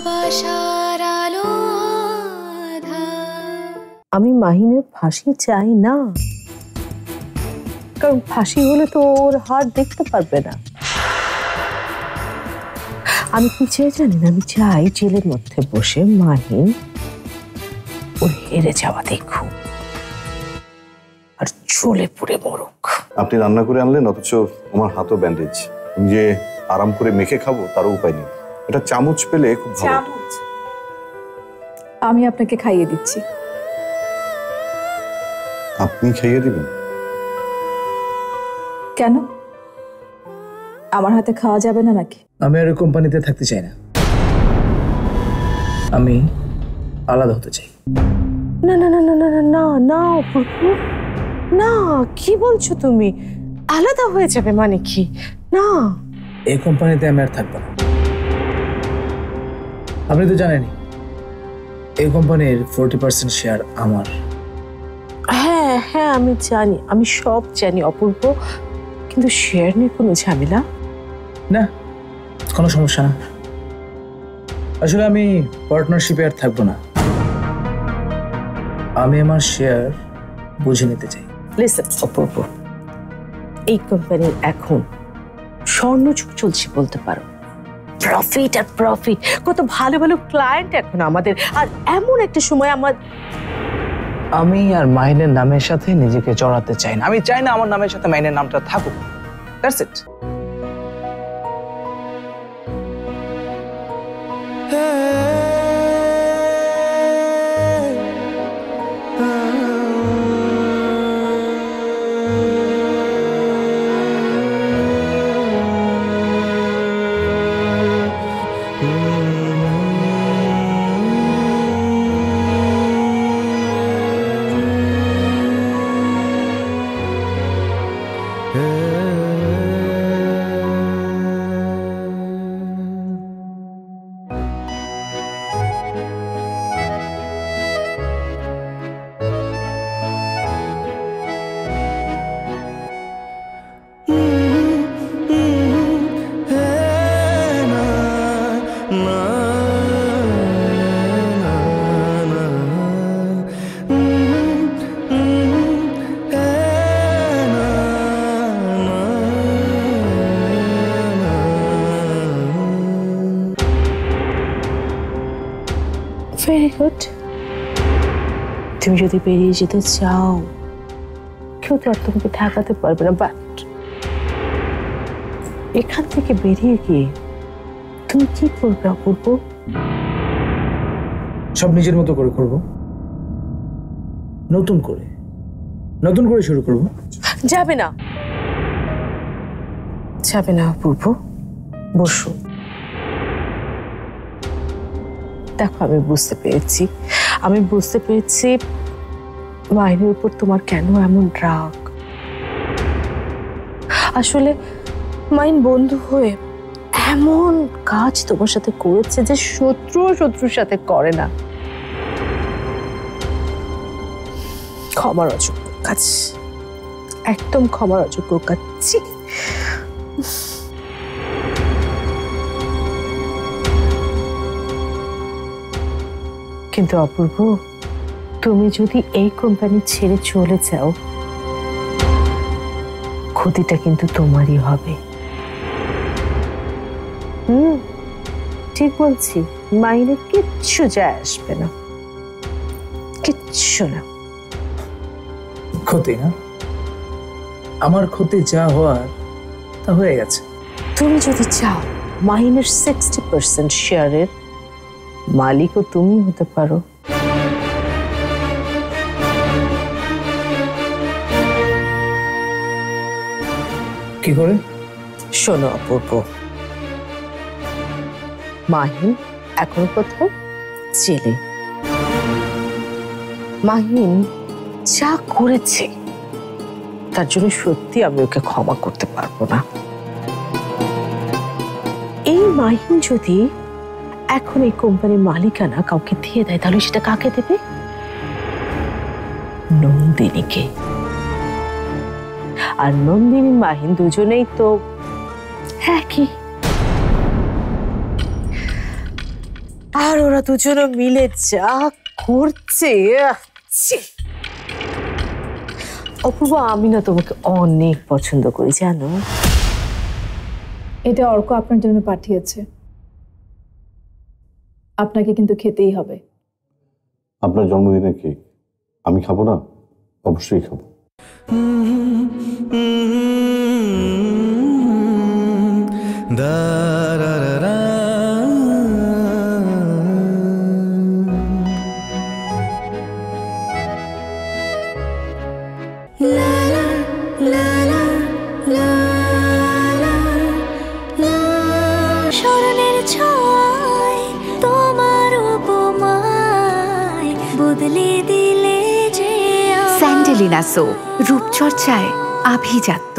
ভালোবাসার আলো আমি মাহিনের ফাঁসি চাই না, কারণ ফাঁসি হলে তো ওর হার দেখতে পারবে না। আমি কি চাই জানি না, আমি চাই জেলের মধ্যে বসে মাহিন ওর হেরে যাওয়া দেখুক আর চলে পুড়ে মরুক। আপনি রান্না করে আনলেন, অথচ আমার হাতও ব্যান্ডেজ। আমি যে আরাম করে মেখে খাবো তারও উপায় নেই। এটা চামচ পেলে খুব ভালো। চামচ আমি আপনাকে খাইয়ে দিচ্ছি। আপনি খাইয়ে দিবেন? কেন, আমার হাতে খাওয়া যাবে না নাকি? আমি আর কোম্পানিতে থাকতে চাই না, আমি আলাদা হতে চাই। না না না না না না না না অপূর্ব, না, কি বলছো তুমি? আলাদা হয়ে যাবে মানে কি? না, এই কোম্পানিতে আমি আর থাকবো না। আপনি তো জানেনই এই কোম্পানির 40% শেয়ার আমার। হ্যাঁ হ্যাঁ আমি জানি, আমি সব জানি অপূর্ব, কিন্তু শেয়ার নিয়ে কোনো ঝামেলা না, কোনো সমস্যা না। আসলে আমি পার্টনারশিপে আর থাকবো না, আমি আমার শেয়ার বুঝে নিতে চাই। লিসেন অপূর্ব, এই কোম্পানির এখন স্বর্ণযুগ চলছে বলতে পারো। প্রফিট আর প্রফিট, কত ভালো ভালো ক্লায়েন্ট এখন আমাদের, আর এমন একটা সময় আমি আর মাহিনের নামের সাথে নিজেকে জড়াতে চাই না। আমি চাই না আমার নামের সাথে মাহিনের নামটা থাকুক। That's it. Very good. তুমি যদি বেরিয়ে যেতে চাও, কেউ তো আর তোমাকে ঠেকাতে পারবে না, বাট এখান থেকে বেরিয়ে গিয়ে তুমি কি করবে অপূর্ব? সব নিজের মতো করে করব, নতুন করে শুরু করব। যাবে না, যাবে না অপূর্ব, বসো। দেখো আমি বুঝতে পেরেছি মাহিনের উপর তোমার কেন এমন রাগ। আসলে মাহিন বন্ধু হয়ে এমন কাজ তোমার সাথে করেছে যে শত্রুর সাথে করে না। ক্ষমার অযোগ্য কাজ, একদম ক্ষমার অযোগ্য কাজ। কিন্তু অপূর্ব, তুমি যদি এই কোম্পানি ছেড়ে চলে যাও, ক্ষতিটা কিন্তু তোমারই হবে। ঠিক বলছি, মাইনে কিচ্ছু যায় আসবে না, কিচ্ছু না। ক্ষতি না, আমার ক্ষতি যা হওয়ার তা হয়ে গেছে। তুমি যদি চাও মাহিনের 60% শেয়ারের মালিকও তুমি হতে পারো। কি করে? শোনো অপূর্ব, মাহিন এখন কোথায়? জেলে। মাহিন যা করেছে তার জন্য সত্যি আমি ওকে ক্ষমা করতে পারবো না। এই মাহিন যদি এখন এই কোম্পানির মালিকানা কাউকে দিয়ে দেয়, তাহলে সেটা কাকে দেবে? নন্দিনীকে। আর নন্দিনী মাহিন দুজনেই তো একই। আর ওরা দুজনে মিলে যা করছে, ছি। অপূর্ব, আমি না তোমাকে অনেক পছন্দ করি জানো। এটা অর্ক আপনার জন্য পাঠিয়েছে, আপনাকে কিন্তু খেতেই হবে। আপনার জন্মদিনের কেক আমি খাবো না? অবশ্যই খাবো। স্মরণের ছোঁয়ায় তোমার উপমায় বদলে দিলে যে স্যান্ডেলিনা সো, রূপচর্চায় আভিজাত্য।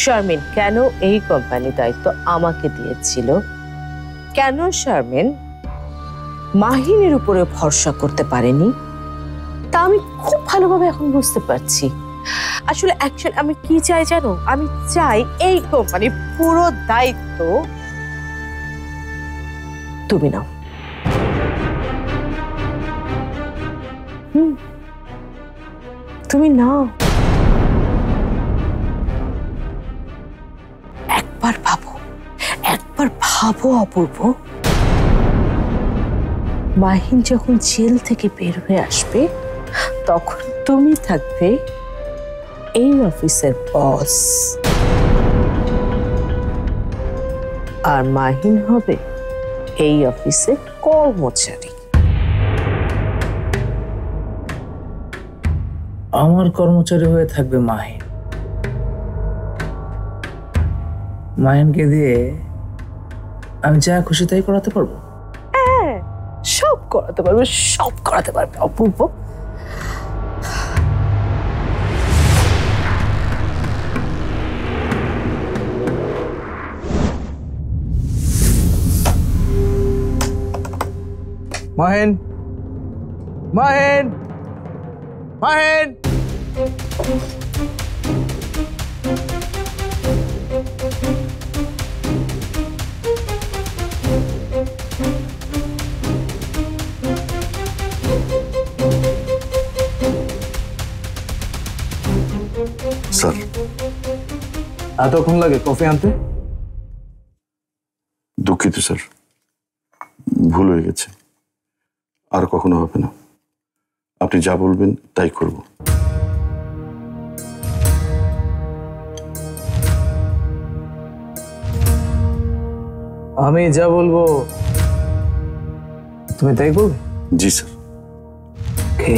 শারমিন কেন এই কোম্পানির দায়িত্ব আমাকে দিয়েছিল? কেন শারমিন মাহিনের উপরে ভরসা করতে পারেনি? তা আমি খুব ভালোভাবে এখন বুঝতে পারছি। আসলে আমি কি চাই জানো? আমি চাই এই কোম্পানির পুরো দায়িত্ব তুমি নাও। তুমি নাও। একবার ভাবো অপূর্ব, মাহিন যখন জেল থেকে বের হয়ে আসবে তখন তুমি থাকবে এই অফিসের বস, আর মাহিন হবে এই অফিসের কর্মচারী। আমার কর্মচারী হয়ে থাকবে মাহিন। মাহিনকে দিয়ে আমি যা খুশি তাই করাতে পারবো। হ্যাঁ, সব করাতে পারবে অপূর্ব। মাহিন, মাহিন, মাহিন। স্যার, এতক্ষণ লাগে কফি আনতে? দুঃখিত স্যার, ভুল হয়ে গেছে, আর কখনো হবে না। আপনি যা বলবেন তাই করব। আমি যা বলবো তুমি তাই বলবে? জি স্যার। ওকে।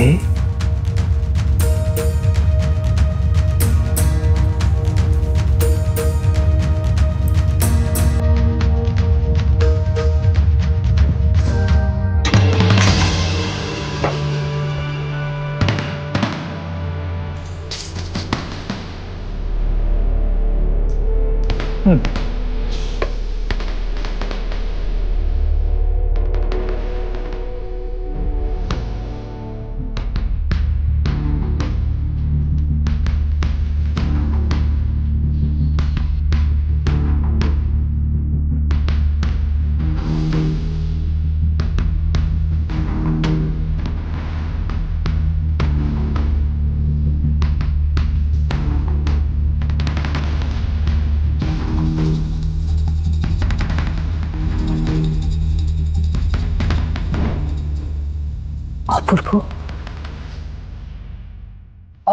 অপূর্ব,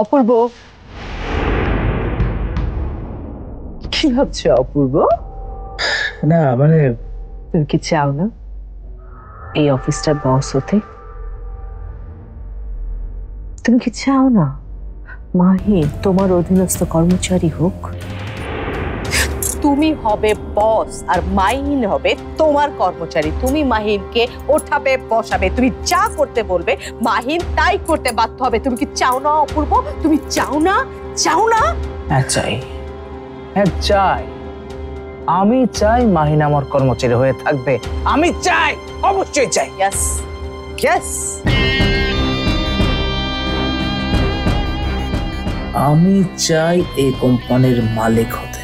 অপূর্ব, কি ভাবছো অপূর্ব? না মানে তুমি কি চাও না এই অফিসটার বস হতে? তুমি কি চাও না মাহি তোমার অধীনস্থ কর্মচারী হোক? তুমি হবে বস আর মাহিন হবে তোমার কর্মচারী। তুমি মাহিনকে ওঠাবে বসাবে, তুমি যা করতে বলবে মাহিন তাই করতে বাধ্য হবে। তুমি কি চাও না অপূর্ব? তুমি চাও না? চাও না? হ্যাঁ চাই, হ্যাঁ চাই। আমি চাই মাহিন আমার কর্মচারী হয়ে থাকবে। আমি চাই, অবশ্যই চাই। Yes yes. আমি চাই এই কোম্পানির মালিক হতে,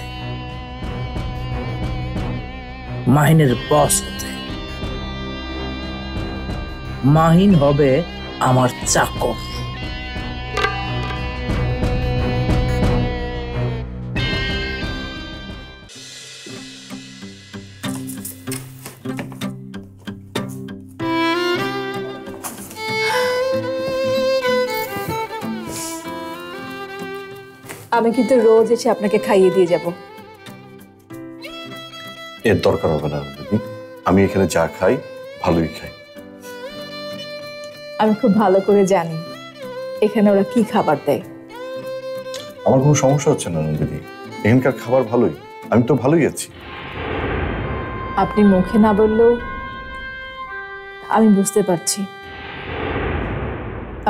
মাহিনের বস হতে। মাহিন হবে আমার চাকর। আমি কিন্তু রোজ এসে আপনাকে খাইয়ে দিয়ে যাব। এর দরকার হবে না দিদি, আমি এখানে যা খাই ভালোই খাই। আমি খুব ভালো করে জানি এখানে ওরা কি খাবার দেয়। আমার কোনো সমস্যা হচ্ছে না দিদি, এখানকার খাবার ভালোই, আমি তো ভালোই আছি। আপনি মুখে না বললেও আমি বুঝতে পারছি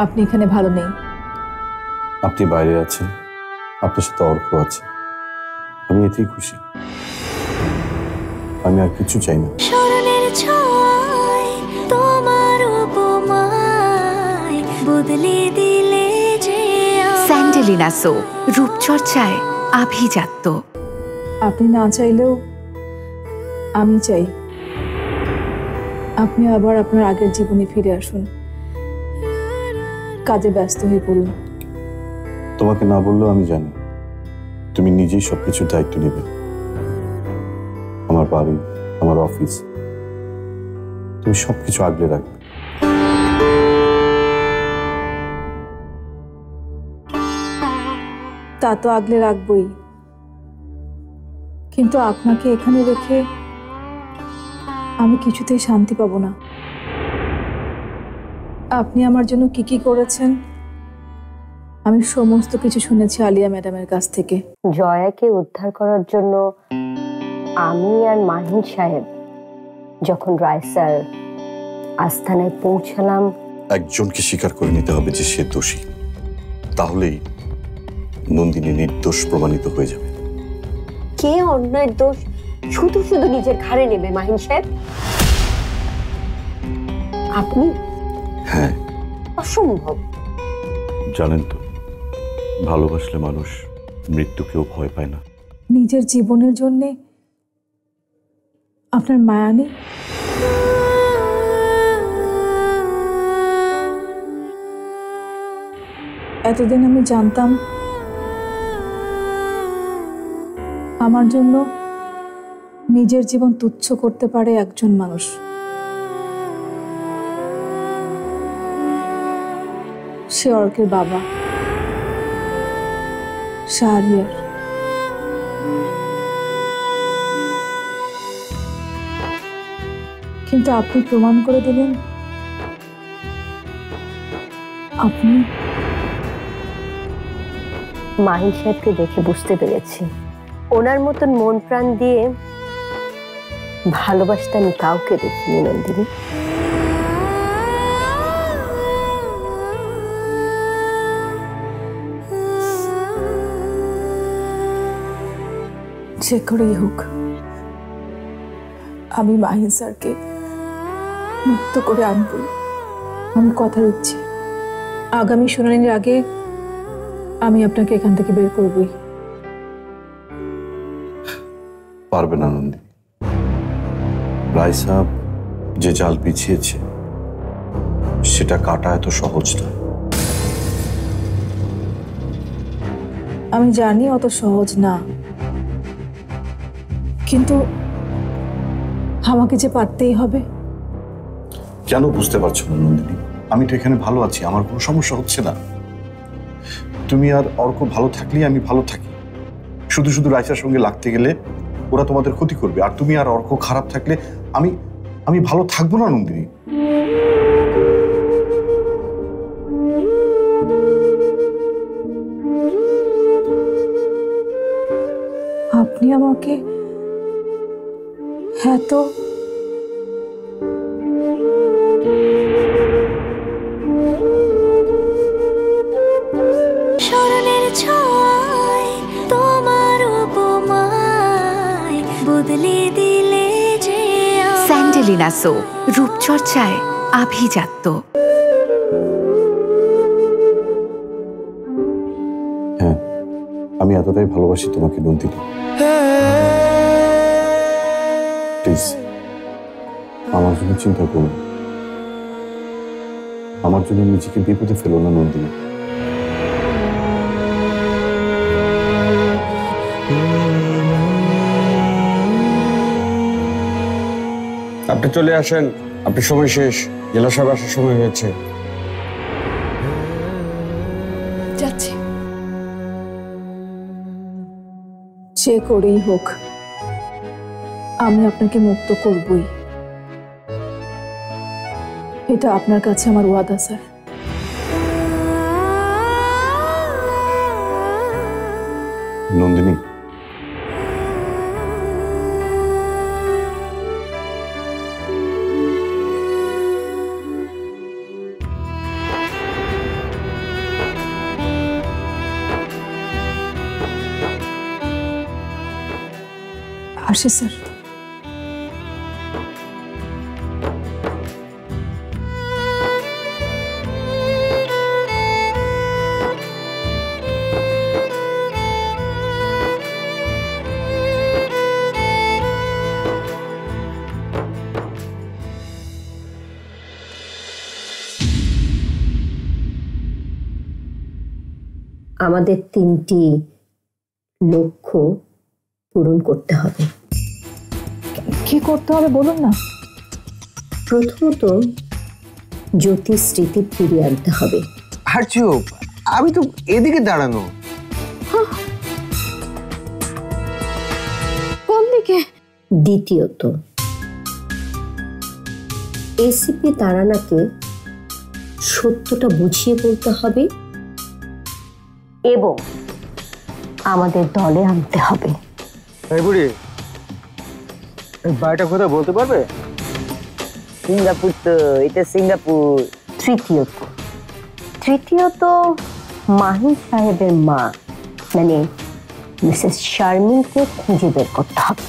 আপনি এখানে ভালো নেই। আপনি বাইরে আছেন, আপনার সাথে অর্ক আছে, আমি এতেই খুশি। আমি আর কিছু চাই না। স্মরণের ছোঁয়ায় তোমার উপমায় বদলে দিলে যে স্যান্ডেলিনা সো, রূপচর্চায় আভিজাত্য। আপনি না চাইলেও আমি চাই আপনি আবার আপনার আগের জীবনে ফিরে আসুন, কাজে ব্যস্ত হয়ে পড়ুন। তোমাকে না বললেও আমি জানি তুমি নিজেই সবকিছুর দায়িত্ব নেবে। আমার বাড়ি, আমার অফিস, তুমি সবকিছু আগলে রাখবে। তা তো আগলে রাখবই, কিন্তু আপনাকে এখানে রেখে আমি কিছুতেই শান্তি পাবো না। আপনি আমার জন্য কি কি করেছেন আমি সমস্ত কিছু শুনেছি আলিয়া ম্যাডামের কাছ থেকে। জয়াকে উদ্ধার করার জন্য আমি আর মাহিন সাহেব যখন রায় স্যার আস্থানায় পৌঁছালাম, একজনকে স্বীকার করে নিতে হবে যে সে দোষী, তাহলেই নন্দিনী নির্দোষ প্রমাণিত হয়ে যাবে। কে অন্যায়ের দোষ শুধু শুধু নিজের ঘাড়ে নেবে মাহিন সাহেব? আপনি? হ্যাঁ, অসম্ভব। জানেন তো, ভালোবাসলে মানুষ মৃত্যুকেও ভয় পায় না। নিজের জীবনের জন্যে আপনার মায়া নেই? এতদিন আমি জানতাম আমার জন্য নিজের জীবন তুচ্ছ করতে পারে একজন মানুষ, সে অর্কের বাবা শাহরিয়ার। কিন্তু আপনি প্রমাণ করে দিলেন আপনি। মাহিন সাহেবকে দেখে বুঝতে পেরেছি ওনার মতন মন প্রাণ দিয়ে ভালোবাসতে আমি কাউকে দেখিনি নন্দিনী। যে করেই হোক আমি মাহিন স্যারকে মুক্ত করে আনবই। আমি কথা দিচ্ছি আগামী শুনানির আগে আমি আপনাকে এখান থেকে বের করবই। পারবে না নন্দিনী, রায় সাহেব যে জাল বিছিয়েছে সেটা কাটা এত সহজ না। আমি জানি অত সহজ না, কিন্তু আমাকে যে পারতেই হবে। কেন বুঝতে পারছো না নন্দিনী? আমি তো এখানে ভালো আছি, আমার কোনো সমস্যা হচ্ছে না। তুমি আর অর্ক ভালো থাকলেই আমি ভালো থাকি। শুধু শুধু রাইসার সঙ্গে লাগতে গেলে ওরা তোমাদের ক্ষতি করবে, আর তুমি আর অর্ক খারাপ থাকলে আমি আমি ভালো থাকবো না নন্দিনী। আপনি আমাকে হ্যাঁ তো স্মরণের ছোঁয়ায় তোমার উপমায় বদলে দিলে যে আমায়। স্যান্ডেলিনা সো রূপচর্চায় আভিজাত্য। হ্যাঁ, আমি এতটাই ভালোবাসি তোমাকে নন্দিনী। প্লিজ আমার জন্য চিন্তা করো না। আমার জন্য নিজেকে বিপদে ফেলো না নন্দিনী। আপনি চলে আসেন, আপনি সময় শেষ, জেলা সাহেব আসার সময় হয়েছে। যাচ্ছি। যে করেই হোক আমি আপনাকে মুক্ত করবই, এটা আপনার কাছে আমার ওয়াদা স্যার। নন্দিনী, আসি স্যার। আমাদের 3টি লক্ষ্য পূরণ করতে হবে। কি করতে হবে বলুন না। প্রথমত জ্যোতির স্মৃতি ফিরিয়ে আনতে হবে। আর চুপ, আমি তো এদিকে দাঁড়ানো। কোন দিকে? দ্বিতীয়ত এসিপি তারানাকে সত্যটা বুঝিয়ে বলতে হবে এবং আমাদের দলে আনতে হবে। এই বুড়ি, এই বাড়িটা কোথায় বলতে পারবে? সিঙ্গাপুর তো, এটা সিঙ্গাপুর। তৃতীয়ত মাহিন সাহেবের মা মানে মিসেস শারমিনকে খুঁজে বের করতে হবে।